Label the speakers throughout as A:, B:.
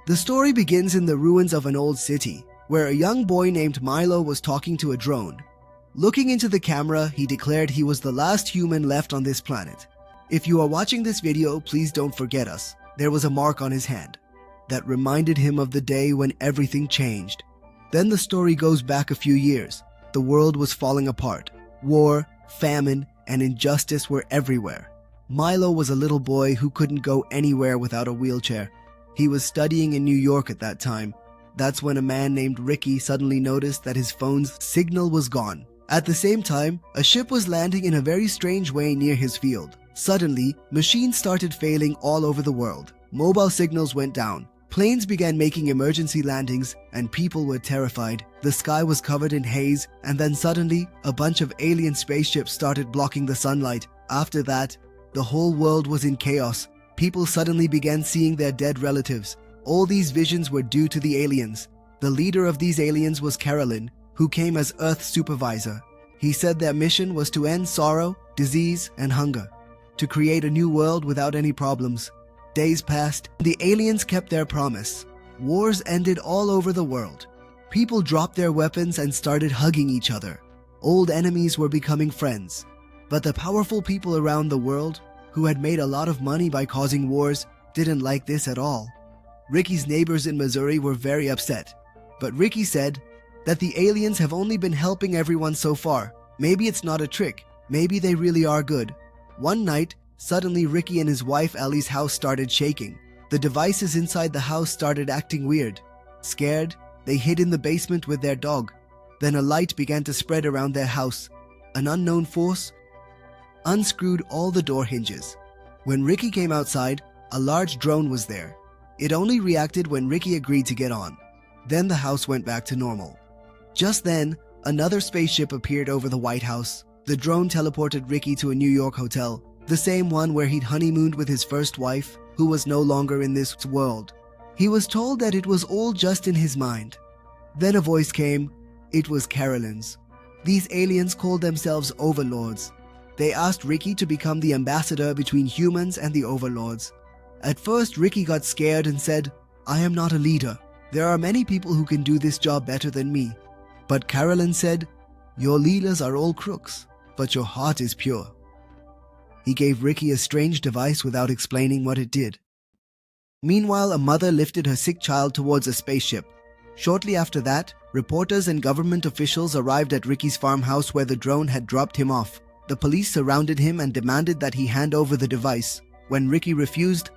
A: The story begins in the ruins of an old city, where a young boy named Milo was talking to a drone. Looking into the camera, he declared he was the last human left on this planet. If you are watching this video, please don't forget us. There was a mark on his hand that reminded him of the day when everything changed. Then the story goes back a few years. The world was falling apart. War, famine, and injustice were everywhere. Milo was a little boy who couldn't go anywhere without a wheelchair. He was studying in New York at that time. That's when a man named Ricky suddenly noticed that his phone's signal was gone. At the same time, a ship was landing in a very strange way near his field. Suddenly, machines started failing all over the world. Mobile signals went down. Planes began making emergency landings, and people were terrified. The sky was covered in haze, and then suddenly, a bunch of alien spaceships started blocking the sunlight. After that, the whole world was in chaos. People suddenly began seeing their dead relatives. All these visions were due to the aliens. The leader of these aliens was Karellen, who came as Earth's supervisor. He said their mission was to end sorrow, disease, and hunger, to create a new world without any problems. Days passed. The aliens kept their promise. Wars ended all over the world. People dropped their weapons and started hugging each other. Old enemies were becoming friends. But the powerful people around the world, who had made a lot of money by causing wars, didn't like this at all. Ricky's neighbors in Missouri were very upset. But Ricky said that the aliens have only been helping everyone so far. Maybe it's not a trick. Maybe they really are good. One night, suddenly Ricky and his wife Ellie's house started shaking. The devices inside the house started acting weird. Scared, they hid in the basement with their dog. Then a light began to spread around their house. An unknown force unscrewed all the door hinges. When Ricky came outside, a large drone was there. It only reacted when Ricky agreed to get on. Then the house went back to normal. Just then, another spaceship appeared over the White House. The drone teleported Ricky to a New York hotel, the same one where he'd honeymooned with his first wife, who was no longer in this world. He was told that it was all just in his mind. Then a voice came. It was Karellen's. These aliens called themselves Overlords. They asked Ricky to become the ambassador between humans and the Overlords. At first, Ricky got scared and said, "I am not a leader. There are many people who can do this job better than me." But Karellen said, "Your leaders are all crooks, but your heart is pure." He gave Ricky a strange device without explaining what it did. Meanwhile, a mother lifted her sick child towards a spaceship. Shortly after that, reporters and government officials arrived at Ricky's farmhouse where the drone had dropped him off. The police surrounded him and demanded that he hand over the device. When Ricky refused,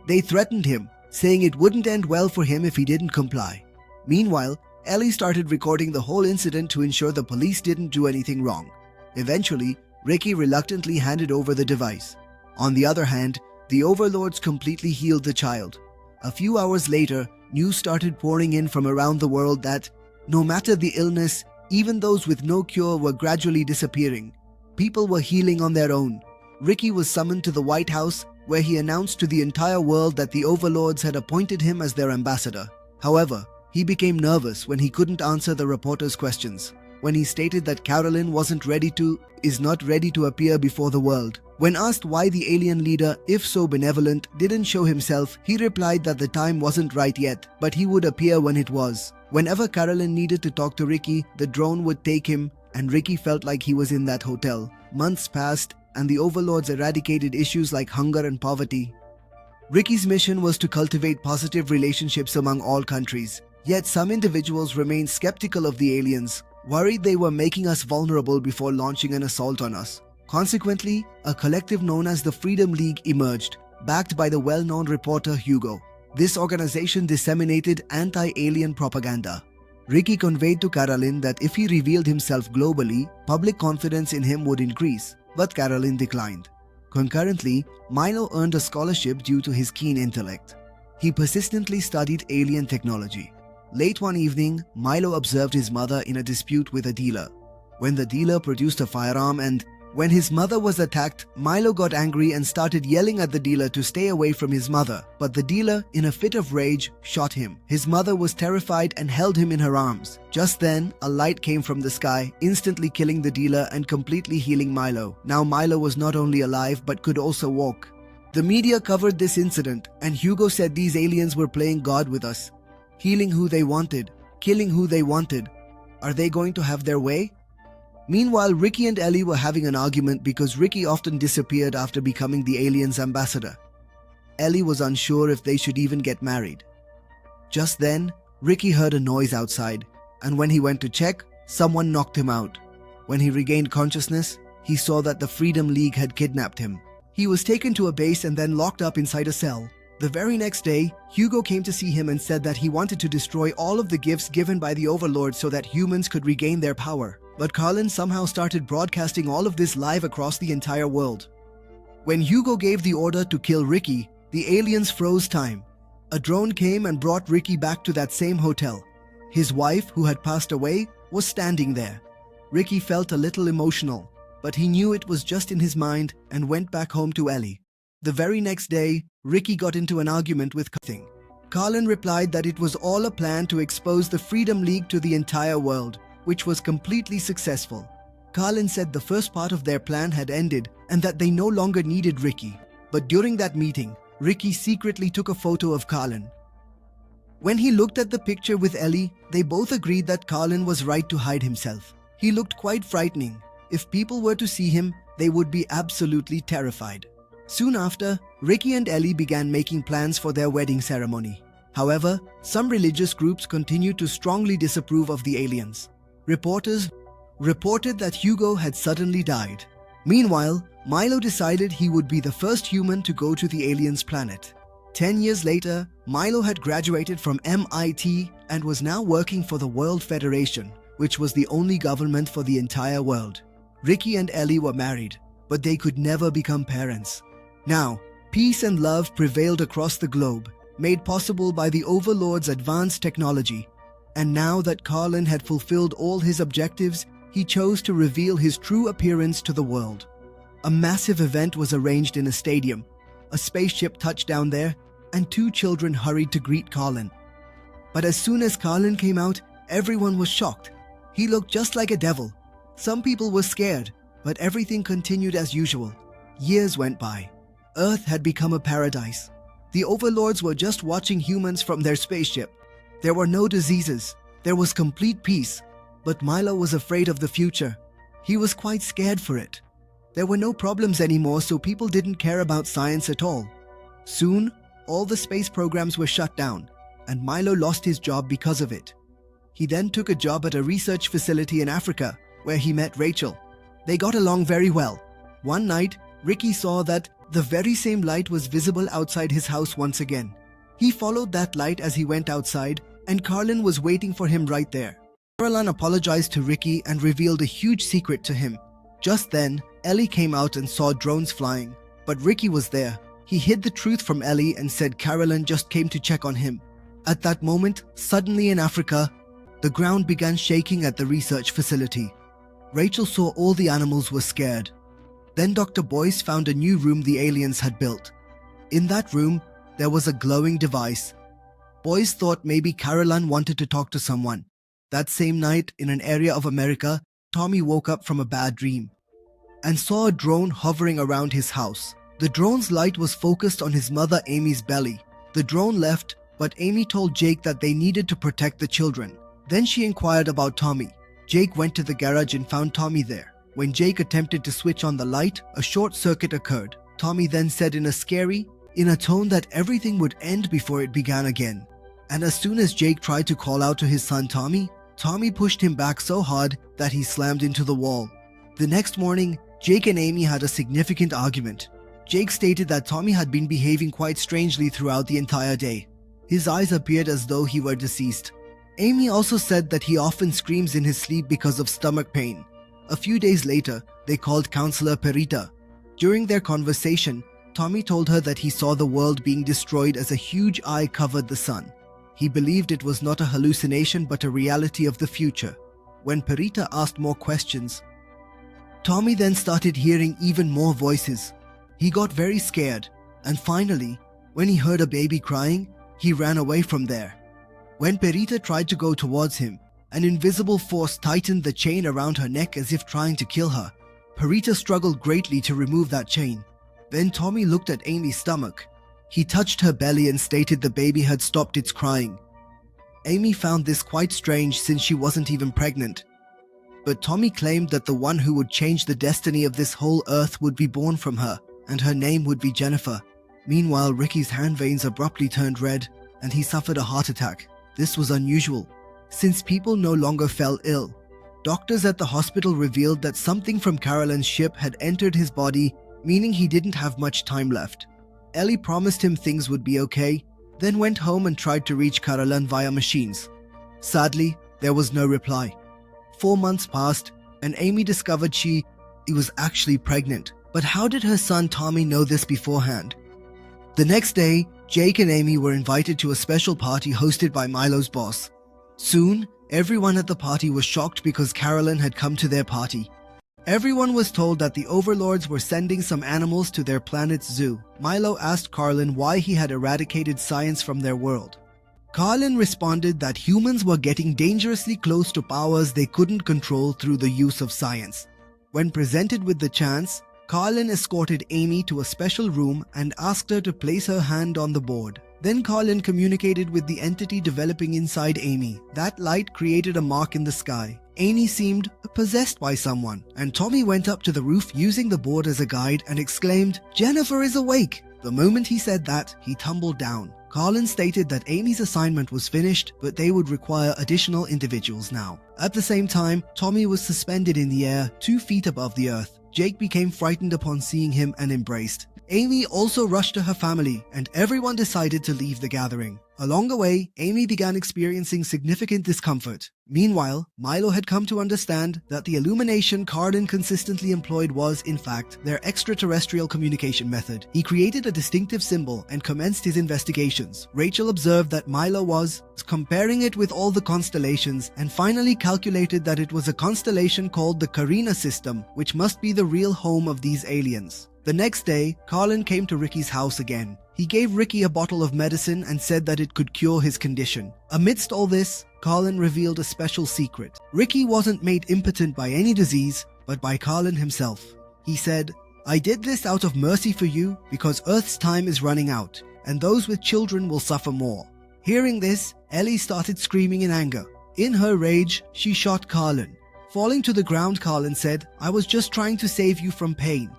A: they threatened him, saying it wouldn't end well for him if he didn't comply. Meanwhile, Ellie started recording the whole incident to ensure the police didn't do anything wrong. Eventually, Ricky reluctantly handed over the device. On the other hand, the Overlords completely healed the child. A few hours later, news started pouring in from around the world that, no matter the illness, even those with no cure were gradually disappearing. People were healing on their own. Ricky was summoned to the White House, where he announced to the entire world that the Overlords had appointed him as their ambassador. However, he became nervous when he couldn't answer the reporters' questions. When he stated that Karellen is not ready to appear before the world. When asked why the alien leader, if so benevolent, didn't show himself, he replied that the time wasn't right yet, but he would appear when it was. Whenever Karellen needed to talk to Ricky, the drone would take him, and Ricky felt like he was in that hotel. Months passed, and the Overlords eradicated issues like hunger and poverty. Ricky's mission was to cultivate positive relationships among all countries. Yet some individuals remained skeptical of the aliens, worried they were making us vulnerable before launching an assault on us. Consequently, a collective known as the Freedom League emerged, backed by the well-known reporter Hugo. This organization disseminated anti-alien propaganda. Ricky conveyed to Karellen that if he revealed himself globally, public confidence in him would increase, but Karellen declined. Concurrently, Milo earned a scholarship due to his keen intellect. He persistently studied alien technology. Late one evening, Milo observed his mother in a dispute with a dealer. When the dealer produced a firearm and when his mother was attacked, Milo got angry and started yelling at the dealer to stay away from his mother. But the dealer, in a fit of rage, shot him. His mother was terrified and held him in her arms. Just then, a light came from the sky, instantly killing the dealer and completely healing Milo. Now Milo was not only alive but could also walk. The media covered this incident, and Hugo said these aliens were playing God with us, healing who they wanted, killing who they wanted. Are they going to have their way? Meanwhile, Ricky and Ellie were having an argument because Ricky often disappeared after becoming the aliens' ambassador. Ellie was unsure if they should even get married. Just then, Ricky heard a noise outside, and when he went to check, someone knocked him out. When he regained consciousness, he saw that the Freedom League had kidnapped him. He was taken to a base and then locked up inside a cell. The very next day, Hugo came to see him and said that he wanted to destroy all of the gifts given by the Overlords so that humans could regain their power. But Karellen somehow started broadcasting all of this live across the entire world. When Hugo gave the order to kill Ricky, the aliens froze time. A drone came and brought Ricky back to that same hotel. His wife, who had passed away, was standing there. Ricky felt a little emotional, but he knew it was just in his mind and went back home to Ellie. The very next day, Ricky got into an argument with Karellen. Karellen replied that it was all a plan to expose the Freedom League to the entire world, which was completely successful. Karellen said the first part of their plan had ended and that they no longer needed Ricky. But during that meeting, Ricky secretly took a photo of Karellen. When he looked at the picture with Ellie, they both agreed that Karellen was right to hide himself. He looked quite frightening. If people were to see him, they would be absolutely terrified. Soon after, Ricky and Ellie began making plans for their wedding ceremony. However, some religious groups continued to strongly disapprove of the aliens. Reporters reported that Hugo had suddenly died. Meanwhile, Milo decided he would be the first human to go to the aliens' planet. 10 years later, Milo had graduated from MIT and was now working for the World Federation, which was the only government for the entire world. Ricky and Ellie were married, but they could never become parents. Now, peace and love prevailed across the globe, made possible by the Overlord's advanced technology. And now that Karellen had fulfilled all his objectives, he chose to reveal his true appearance to the world. A massive event was arranged in a stadium. A spaceship touched down there, and 2 children hurried to greet Karellen. But as soon as Karellen came out, everyone was shocked. He looked just like a devil. Some people were scared, but everything continued as usual. Years went by. Earth had become a paradise. The Overlords were just watching humans from their spaceship. There were no diseases. There was complete peace. But Milo was afraid of the future. He was quite scared for it. There were no problems anymore, so people didn't care about science at all. Soon, all the space programs were shut down, and Milo lost his job because of it. He then took a job at a research facility in Africa, where he met Rachel. They got along very well. One night, Ricky saw that the very same light was visible outside his house once again. He followed that light as he went outside, and Karellen was waiting for him right there. Karellen apologized to Ricky and revealed a huge secret to him. Just then, Ellie came out and saw drones flying, but Ricky was there. He hid the truth from Ellie and said Karellen just came to check on him. At that moment, suddenly in Africa, the ground began shaking at the research facility. Rachel saw all the animals were scared. Then Dr. Boyce found a new room the aliens had built. In that room, there was a glowing device. Boyce thought maybe Karellen wanted to talk to someone. That same night, in an area of America, Tommy woke up from a bad dream and saw a drone hovering around his house. The drone's light was focused on his mother Amy's belly. The drone left, but Amy told Jake that they needed to protect the children. Then she inquired about Tommy. Jake went to the garage and found Tommy there. When Jake attempted to switch on the light, a short circuit occurred. Tommy then said in a tone that everything would end before it began again. And as soon as Jake tried to call out to his son Tommy pushed him back so hard that he slammed into the wall. The next morning, Jake and Amy had a significant argument. Jake stated that Tommy had been behaving quite strangely throughout the entire day. His eyes appeared as though he were deceased. Amy also said that he often screams in his sleep because of stomach pain. A few days later, they called Counselor Perita. During their conversation, Tommy told her that he saw the world being destroyed as a huge eye covered the sun. He believed it was not a hallucination but a reality of the future. When Perita asked more questions, Tommy then started hearing even more voices. He got very scared, and finally, when he heard a baby crying, he ran away from there. When Perita tried to go towards him, an invisible force tightened the chain around her neck as if trying to kill her. Perita struggled greatly to remove that chain. Then Tommy looked at Amy's stomach. He touched her belly and stated the baby had stopped its crying. Amy found this quite strange since she wasn't even pregnant. But Tommy claimed that the one who would change the destiny of this whole earth would be born from her, and her name would be Jennifer. Meanwhile, Ricky's hand veins abruptly turned red, and he suffered a heart attack. This was unusual, since people no longer fell ill. Doctors at the hospital revealed that something from Karellen's ship had entered his body, meaning he didn't have much time left. Ellie promised him things would be okay, then went home and tried to reach Karellen via machines. Sadly, there was no reply. 4 months passed, and Amy discovered she was actually pregnant. But how did her son Tommy know this beforehand? The next day, Jake and Amy were invited to a special party hosted by Milo's boss. Soon, everyone at the party was shocked because Karellen had come to their party. Everyone was told that the Overlords were sending some animals to their planet's zoo. Milo asked Karellen why he had eradicated science from their world. Karellen responded that humans were getting dangerously close to powers they couldn't control through the use of science. When presented with the chance, Karellen escorted Amy to a special room and asked her to place her hand on the board. Then Karellen communicated with the entity developing inside Amy. That light created a mark in the sky. Amy seemed possessed by someone, and Tommy went up to the roof using the board as a guide and exclaimed, "Jennifer is awake!" The moment he said that, he tumbled down. Karellen stated that Amy's assignment was finished, but they would require additional individuals now. At the same time, Tommy was suspended in the air 2 feet above the earth. Jake became frightened upon seeing him and embraced. Amy also rushed to her family, and everyone decided to leave the gathering. Along the way, Amy began experiencing significant discomfort. Meanwhile, Milo had come to understand that the illumination Karellen consistently employed was, in fact, their extraterrestrial communication method. He created a distinctive symbol and commenced his investigations. Rachel observed that Milo was comparing it with all the constellations and finally calculated that it was a constellation called the Carina system, which must be the real home of these aliens. The next day, Karellen came to Ricky's house again. He gave Ricky a bottle of medicine and said that it could cure his condition. Amidst all this, Karellen revealed a special secret. Ricky wasn't made impotent by any disease, but by Karellen himself. He said, "I did this out of mercy for you because Earth's time is running out, and those with children will suffer more." Hearing this, Ellie started screaming in anger. In her rage, she shot Karellen. Falling to the ground, Karellen said, "I was just trying to save you from pain.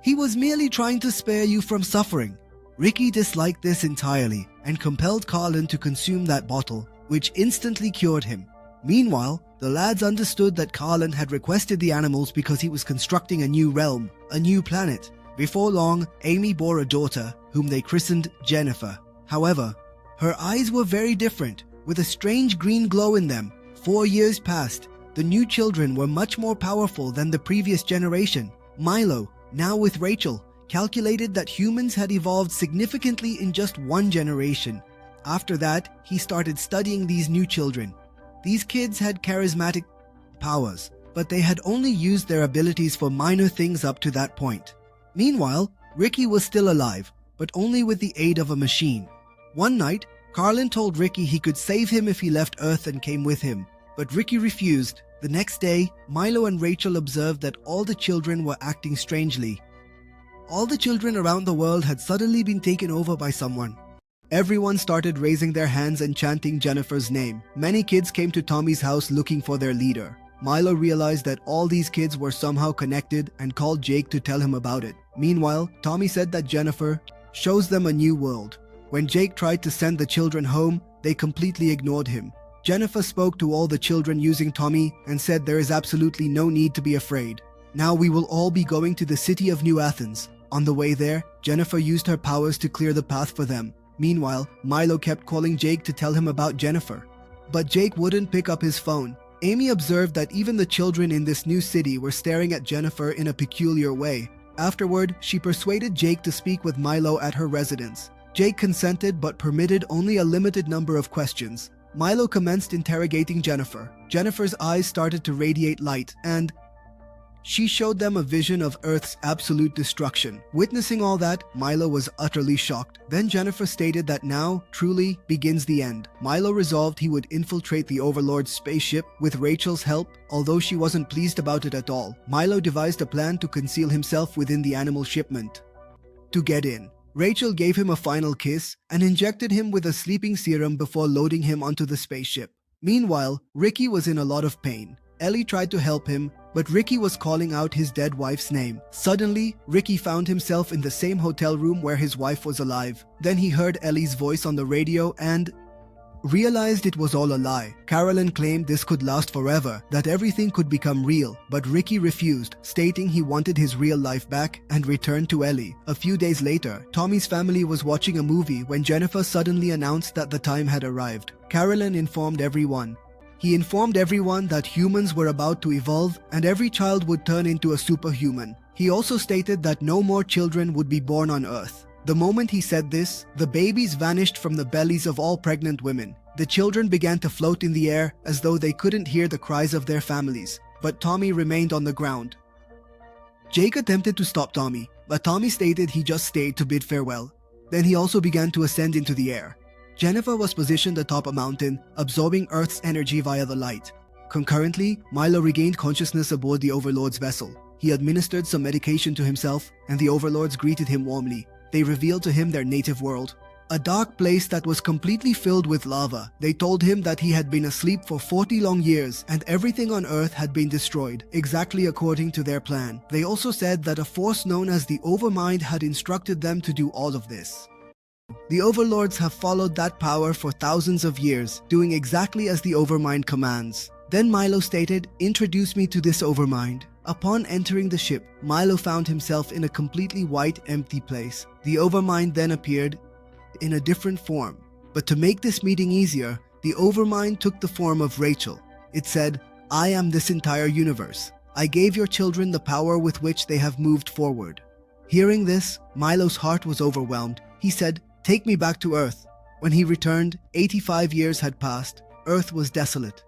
A: He was merely trying to spare you from suffering." Ricky disliked this entirely and compelled Karellen to consume that bottle, which instantly cured him. Meanwhile, the lads understood that Karellen had requested the animals because he was constructing a new realm, a new planet. Before long, Amy bore a daughter, whom they christened Jennifer. However, her eyes were very different, with a strange green glow in them. 4 years passed. The new children were much more powerful than the previous generation. Milo, now with Rachel, calculated that humans had evolved significantly in just 1 generation. After that, he started studying these new children. These kids had charismatic powers, but they had only used their abilities for minor things up to that point. Meanwhile, Ricky was still alive, but only with the aid of a machine. One night, Karellen told Ricky he could save him if he left Earth and came with him, but Ricky refused. The next day, Milo and Rachel observed that all the children were acting strangely. All the children around the world had suddenly been taken over by someone. Everyone started raising their hands and chanting Jennifer's name. Many kids came to Tommy's house looking for their leader. Milo realized that all these kids were somehow connected and called Jake to tell him about it. Meanwhile, Tommy said that Jennifer shows them a new world. When Jake tried to send the children home, they completely ignored him. Jennifer spoke to all the children using Tommy and said there is absolutely no need to be afraid. Now we will all be going to the city of New Athens. On the way there, Jennifer used her powers to clear the path for them. Meanwhile, Milo kept calling Jake to tell him about Jennifer. But Jake wouldn't pick up his phone. Amy observed that even the children in this new city were staring at Jennifer in a peculiar way. Afterward, she persuaded Jake to speak with Milo at her residence. Jake consented but permitted only a limited number of questions. Milo commenced interrogating Jennifer. Jennifer's eyes started to radiate light, and she showed them a vision of Earth's absolute destruction. Witnessing all that, Milo was utterly shocked. Then Jennifer stated that now, truly, begins the end. Milo resolved he would infiltrate the Overlord's spaceship with Rachel's help, although she wasn't pleased about it at all. Milo devised a plan to conceal himself within the animal shipment. to get in. Rachel gave him a final kiss and injected him with a sleeping serum before loading him onto the spaceship. Meanwhile, Ricky was in a lot of pain. Ellie tried to help him, but Ricky was calling out his dead wife's name. Suddenly, Ricky found himself in the same hotel room where his wife was alive. Then he heard Ellie's voice on the radio and realized it was all a lie. Karellen claimed this could last forever, that everything could become real, but Ricky refused, stating he wanted his real life back and returned to Ellie. A few days later, Tommy's family was watching a movie when Jennifer suddenly announced that the time had arrived. Karellen informed everyone. He informed everyone that humans were about to evolve and every child would turn into a superhuman. He also stated that no more children would be born on Earth. The moment he said this, the babies vanished from the bellies of all pregnant women. The children began to float in the air as though they couldn't hear the cries of their families, but Tommy remained on the ground. Jake attempted to stop Tommy, but Tommy stated he just stayed to bid farewell. Then he also began to ascend into the air. Jennifer was positioned atop a mountain, absorbing Earth's energy via the light. Concurrently, Milo regained consciousness aboard the Overlord's vessel. He administered some medication to himself, and the Overlords greeted him warmly. They revealed to him their native world, a dark place that was completely filled with lava. They told him that he had been asleep for 40 long years and everything on Earth had been destroyed, exactly according to their plan. They also said that a force known as the Overmind had instructed them to do all of this. The Overlords have followed that power for thousands of years, doing exactly as the Overmind commands. Then Milo stated, "Introduce me to this Overmind." Upon entering the ship, Milo found himself in a completely white, empty place. The Overmind then appeared in a different form. But to make this meeting easier, the Overmind took the form of Rachel. It said, "I am this entire universe. I gave your children the power with which they have moved forward." Hearing this, Milo's heart was overwhelmed. He said, "Take me back to Earth." When he returned, 85 years had passed. Earth was desolate.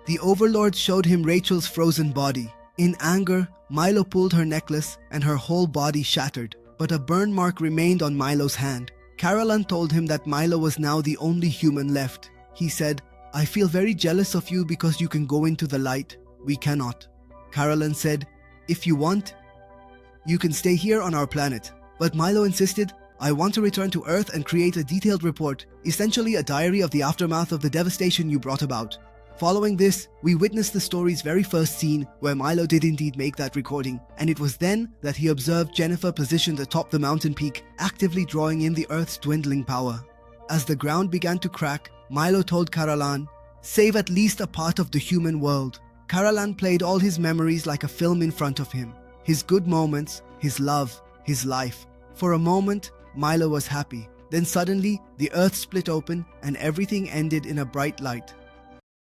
A: The Overlord showed him Rachel's frozen body. In anger, Milo pulled her necklace and her whole body shattered, but a burn mark remained on Milo's hand. Karellen told him that Milo was now the only human left. He said, "I feel very jealous of you because you can go into the light. We cannot." Karellen said, "If you want, you can stay here on our planet." But Milo insisted, "I want to return to Earth and create a detailed report, essentially a diary of the aftermath of the devastation you brought about." Following this, we witnessed the story's very first scene where Milo did indeed make that recording, and it was then that he observed Jennifer positioned atop the mountain peak, actively drawing in the Earth's dwindling power. As the ground began to crack, Milo told Karellen, "Save at least a part of the human world." Karellen played all his memories like a film in front of him. His good moments, his love, his life. For a moment, Milo was happy. Then suddenly, the Earth split open and everything ended in a bright light.